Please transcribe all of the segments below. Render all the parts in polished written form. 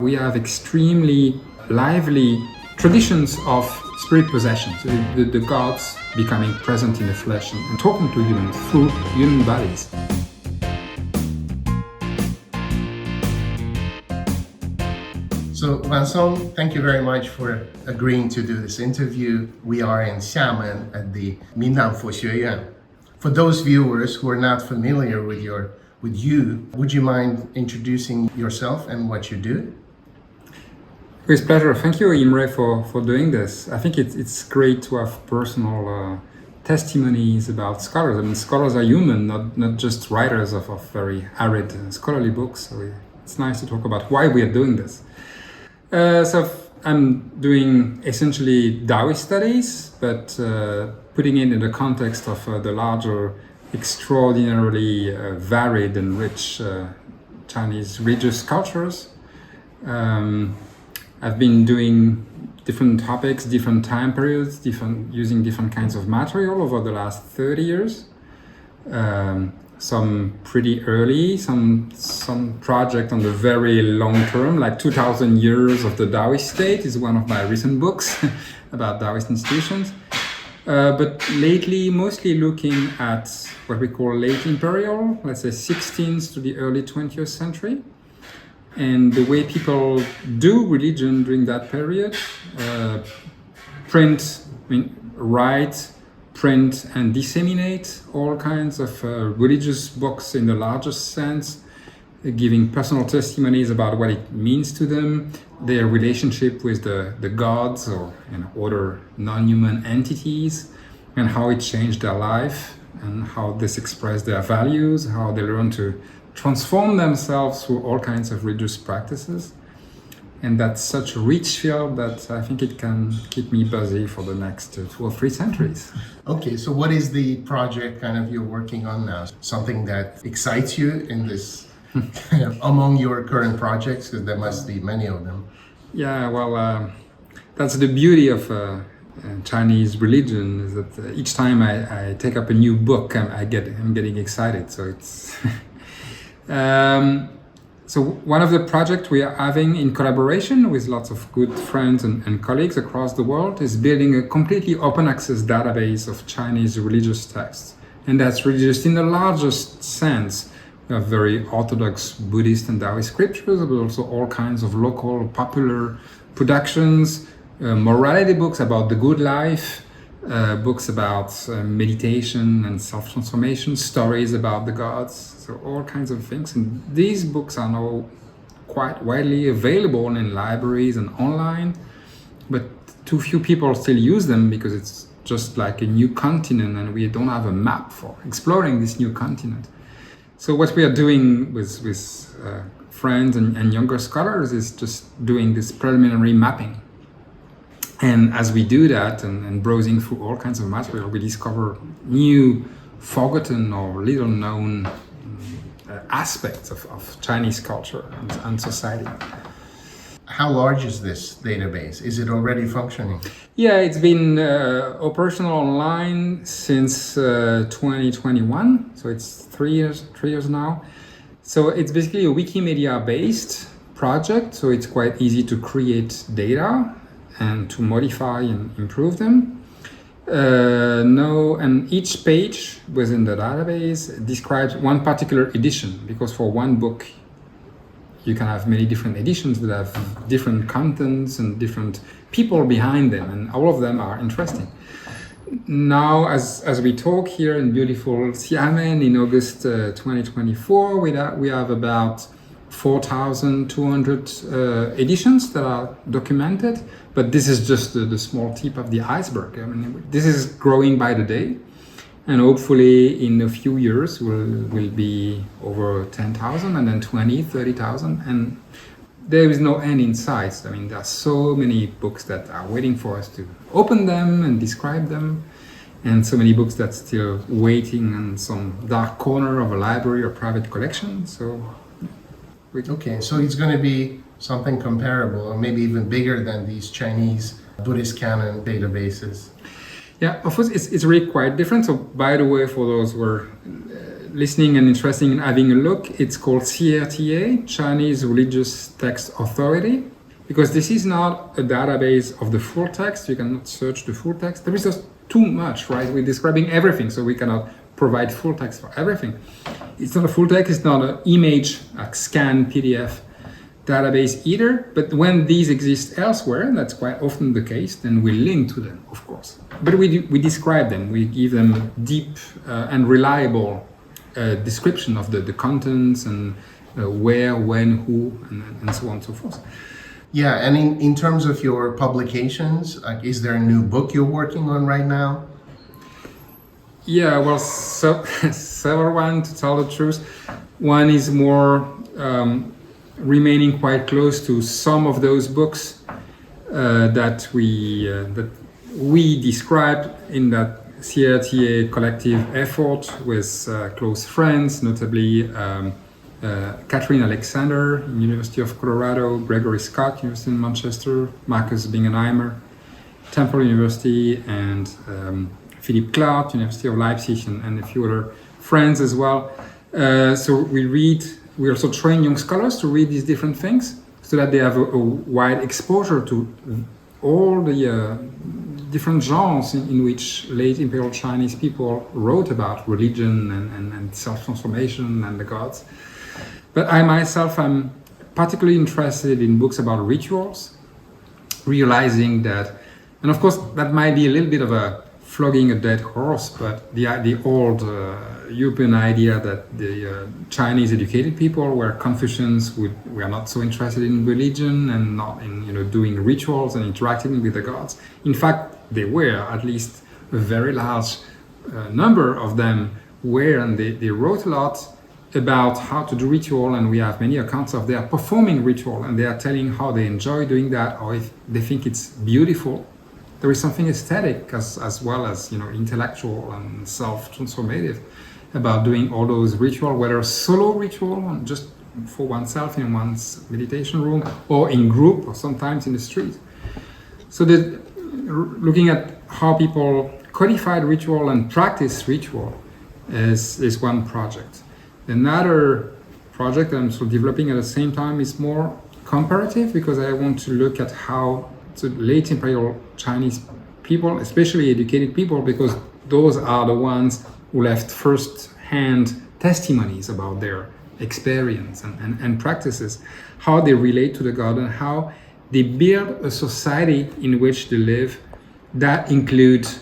We have extremely lively traditions of spirit possession, so the gods becoming present in the flesh and talking to humans through human bodies. So Vincent, thank you very much for agreeing to do this interview. We are in Xiamen at the Minnan Buddhist Institute. For those viewers who are not familiar with you, would you mind introducing yourself and what you do? With pleasure. Thank you, Imre, for doing this. I think it's great to have personal testimonies about scholars. I mean, scholars are human, not just writers of very arid scholarly books. So it's nice to talk about why we are doing this. So I'm doing essentially Taoist studies, but putting it in the context of the larger, extraordinarily varied and rich Chinese religious cultures. I've been doing different topics, different time periods, using different kinds of material over the last 30 years. Some pretty early, some project on the very long term, like 2000 Years of the Taoist State is one of my recent books about Taoist institutions. But lately, mostly looking at what we call late imperial, let's say 16th to the early 20th century. And the way people do religion during that period, write, print, and disseminate all kinds of religious books in the largest sense, giving personal testimonies about what it means to them, their relationship with the gods or other non-human entities, and how it changed their life, and how this expressed their values, how they learned to transform themselves through all kinds of religious practices. And that's such a rich field that I think it can keep me busy for the next 2 or 3 centuries. Okay, so what is the project you're working on now? Something that excites you in this, among your current projects, because there must be many of them. Yeah, well, that's the beauty of Chinese religion, is that each time I take up a new book, I'm getting excited. So it's so one of the projects we are having in collaboration with lots of good friends and colleagues across the world is building a completely open access database of Chinese religious texts. And that's religious in the largest sense. We have very orthodox Buddhist and Taoist scriptures, but also all kinds of local popular productions, morality books about the good life, books about meditation and self-transformation, stories about the gods, so all kinds of things. And these books are now quite widely available in libraries and online, but too few people still use them because it's just like a new continent and we don't have a map for exploring this new continent. So what we are doing with friends and younger scholars is just doing this preliminary mapping. And as we do that and browsing through all kinds of material, we discover new, forgotten or little known aspects of Chinese culture and society. How large is this database? Is it already functioning? Yeah, it's been operational online since 2021, so it's 3 years now. So it's basically a Wikimedia-based project, so it's quite easy to create data and to modify and improve them. And each page within the database describes one particular edition, because for one book you can have many different editions that have different contents and different people behind them, and all of them are interesting. Now, as we talk here in beautiful Xiamen in August 2024, we have about 4,200 editions that are documented, but this is just the small tip of the iceberg. I mean, this is growing by the day, and hopefully in a few years will be over 10,000 and then 20, 30,000, and there is no end in sight. I mean, there are so many books that are waiting for us to open them and describe them, and so many books that's still waiting in some dark corner of a library or private collection. Okay, so it's going to be something comparable or maybe even bigger than these Chinese Buddhist canon databases. Yeah, of course, it's really quite different. So by the way, for those who are listening and interested in having a look, it's called CRTA, Chinese Religious Text Authority, because this is not a database of the full text. You cannot search the full text. There is just too much, right? We're describing everything, so we cannot provide full text for everything. It's not a full text, it's not an image, a scan PDF database either, but when these exist elsewhere, and that's quite often the case, then we link to them, of course. But we describe them, we give them deep and reliable description of the contents and where, when, who, and so on and so forth. Yeah, and in terms of your publications, is there a new book you're working on right now? Yeah, well, several ones, to tell the truth. One is more remaining quite close to some of those books that we described in that CRTA collective effort with close friends, notably Catherine Alexander, University of Colorado, Gregory Scott, University of Manchester, Marcus Bingenheimer, Temple University, and Philippe Clark, University of Leipzig, and a few other friends as well. So we also train young scholars to read these different things so that they have a wide exposure to all the different genres in which late imperial Chinese people wrote about religion and self-transformation and the gods. But I myself am particularly interested in books about rituals, realizing that, and of course that might be a little bit of a flogging a dead horse, but the old European idea that the Chinese educated people were Confucians were not so interested in religion and not in doing rituals and interacting with the gods. In fact, they were, at least a very large number of them were, and they wrote a lot about how to do ritual, and we have many accounts of their performing ritual, and they are telling how they enjoy doing that, or if they think it's beautiful. There is something aesthetic as well as intellectual and self-transformative about doing all those ritual, whether solo ritual, just for oneself in one's meditation room, or in group, or sometimes in the street. So looking at how people codified ritual and practice ritual is one project. Another project that I'm sort of developing at the same time is more comparative, because I want to look at how late imperial Chinese people, especially educated people, because those are the ones who left first-hand testimonies about their experience and practices, how they relate to the god, and how they build a society in which they live that includes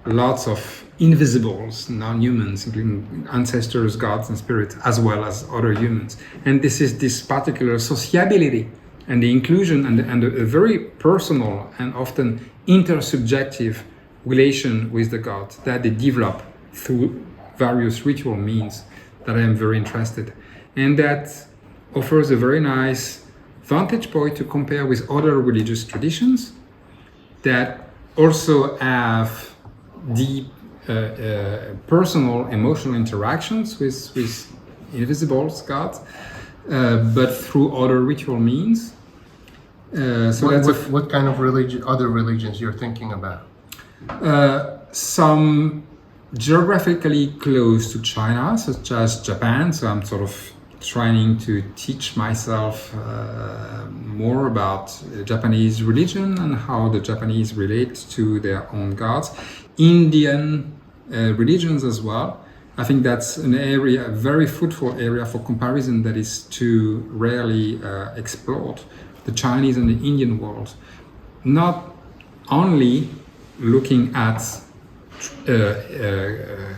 lots of invisibles, non-humans, including ancestors, gods, and spirits, as well as other humans. And this particular sociability and the inclusion and a very personal and often intersubjective relation with the god that they develop through various ritual means that I am very interested. And that offers a very nice vantage point to compare with other religious traditions that also have deep personal, emotional interactions with invisible gods, but through other ritual means. What kind of other religions you're thinking about? Some geographically close to China, such as Japan. So I'm sort of trying to teach myself more about Japanese religion and how the Japanese relate to their own gods. Indian religions as well. I think that's an area, a very fruitful area for comparison that is too rarely explored. The Chinese and the Indian world, not only looking at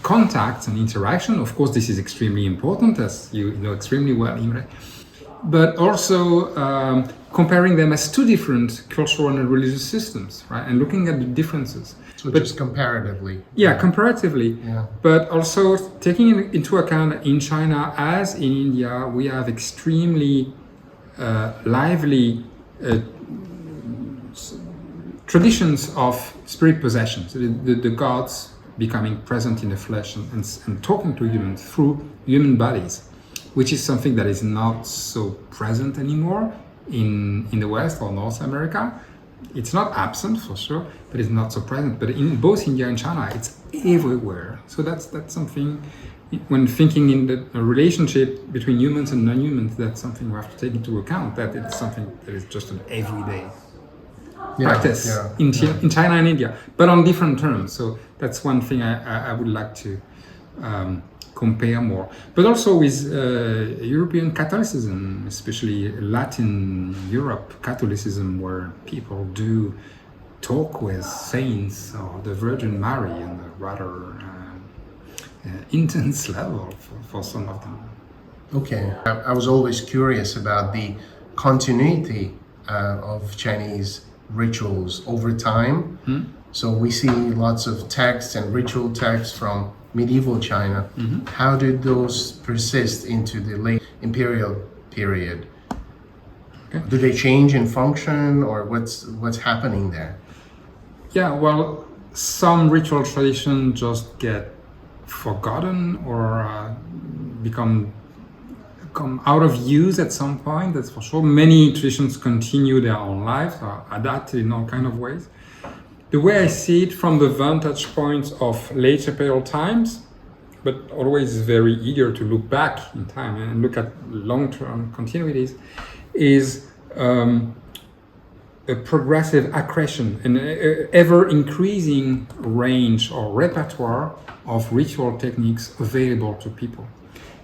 contact and interaction. Of course, this is extremely important, as you know extremely well, Imre, but also comparing them as two different cultural and religious systems, right? And looking at the differences. So just comparatively. Yeah, comparatively. Yeah. But also taking into account that in China, as in India, we have extremely lively traditions of spirit possession. So the gods becoming present in the flesh and talking to humans through human bodies, which is something that is not so present anymore in the West or North America, It's not absent for sure, but it's not so present. But in both India and China, it's everywhere. So that's something. When thinking in the relationship between humans and non-humans, that's something we have to take into account. That it's something that is just an everyday practice in China and India, but on different terms. So that's one thing I would like to compare more. But also with European Catholicism, especially Latin Europe Catholicism, where people do talk with saints or the Virgin Mary on a rather intense level for some of them. Okay, I was always curious about the continuity of Chinese rituals over time. So we see lots of texts and ritual texts from medieval China. How did those persist into the late imperial period? Okay. Do they change in function, or what's happening there? Yeah, well, some ritual traditions just get forgotten or come out of use at some point, that's for sure. Many traditions continue their own lives, are adapted in all kinds of ways. The way I see it from the vantage point of late imperial times, but always very eager to look back in time and look at long-term continuities, is a progressive accretion, an ever-increasing range or repertoire of ritual techniques available to people.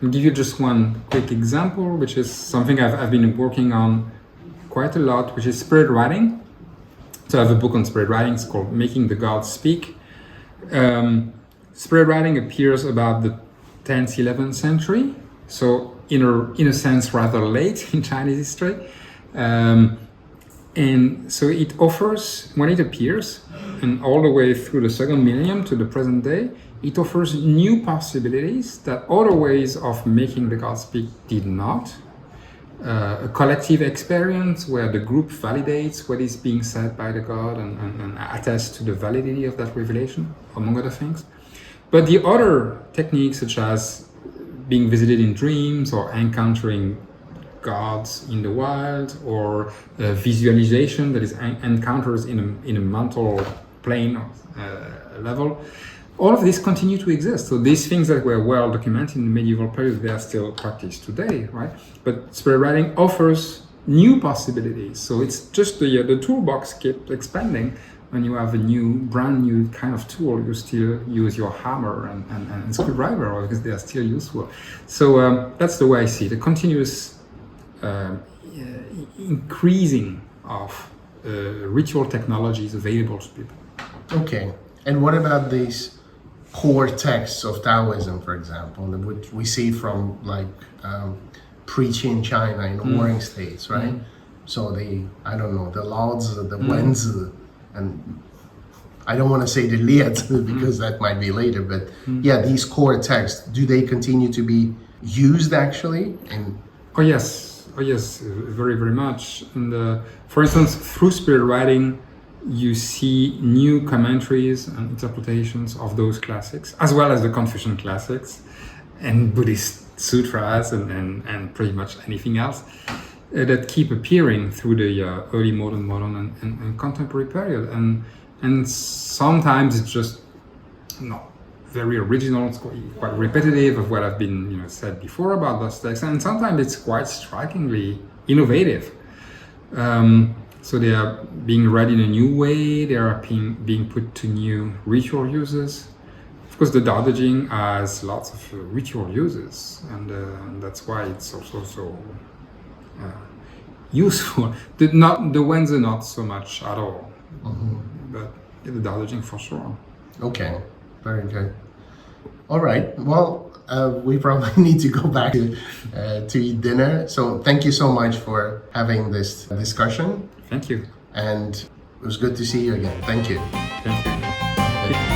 I'll give you just one quick example, which is something I've been working on quite a lot, which is spirit writing. So I have a book on spirit writing. It's called Making the Gods Speak. Spirit writing appears about the 10th, 11th century. So in a sense, rather late in Chinese history. And so it offers, when it appears, and all the way through the second millennium to the present day, it offers new possibilities that other ways of making the gods speak did not. A collective experience where the group validates what is being said by the god and attests to the validity of that revelation, among other things. But the other techniques, such as being visited in dreams or encountering gods in the wild, or visualization, that is encounters in a mental plane level, all of these continue to exist. So these things that were well documented in the medieval period, they are still practiced today, right? But spirit writing offers new possibilities. So it's just the toolbox keeps expanding. When you have a brand new kind of tool, you still use your hammer and screwdriver because they are still useful. So that's the way I see it. A continuous increasing of ritual technologies available to people. Okay, and what about these core texts of Taoism, for example, which we see from preaching China in warring states, right? So the Lao Tzu, the Wen Tzu, and I don't want to say the Liezi because that might be later, but these core texts, do they continue to be used actually? Oh yes, very, very much. And for instance, through spirit writing, you see new commentaries and interpretations of those classics, as well as the Confucian classics and Buddhist sutras and pretty much anything else that keep appearing through the early modern and contemporary period. And sometimes it's just not very original, it's quite repetitive of what I've been said before about those texts, and sometimes it's quite strikingly innovative. So they are being read in a new way, they are being put to new ritual uses. Of course, the Tao Te Ching has lots of ritual uses, and that's why it's also so useful. The Wenzi not so much at all, but the Tao Te Ching for sure. Okay, very good. All right, well, we probably need to go back to eat dinner. So thank you so much for having this discussion. Thank you. And it was good to see you again. Thank you. Thank you.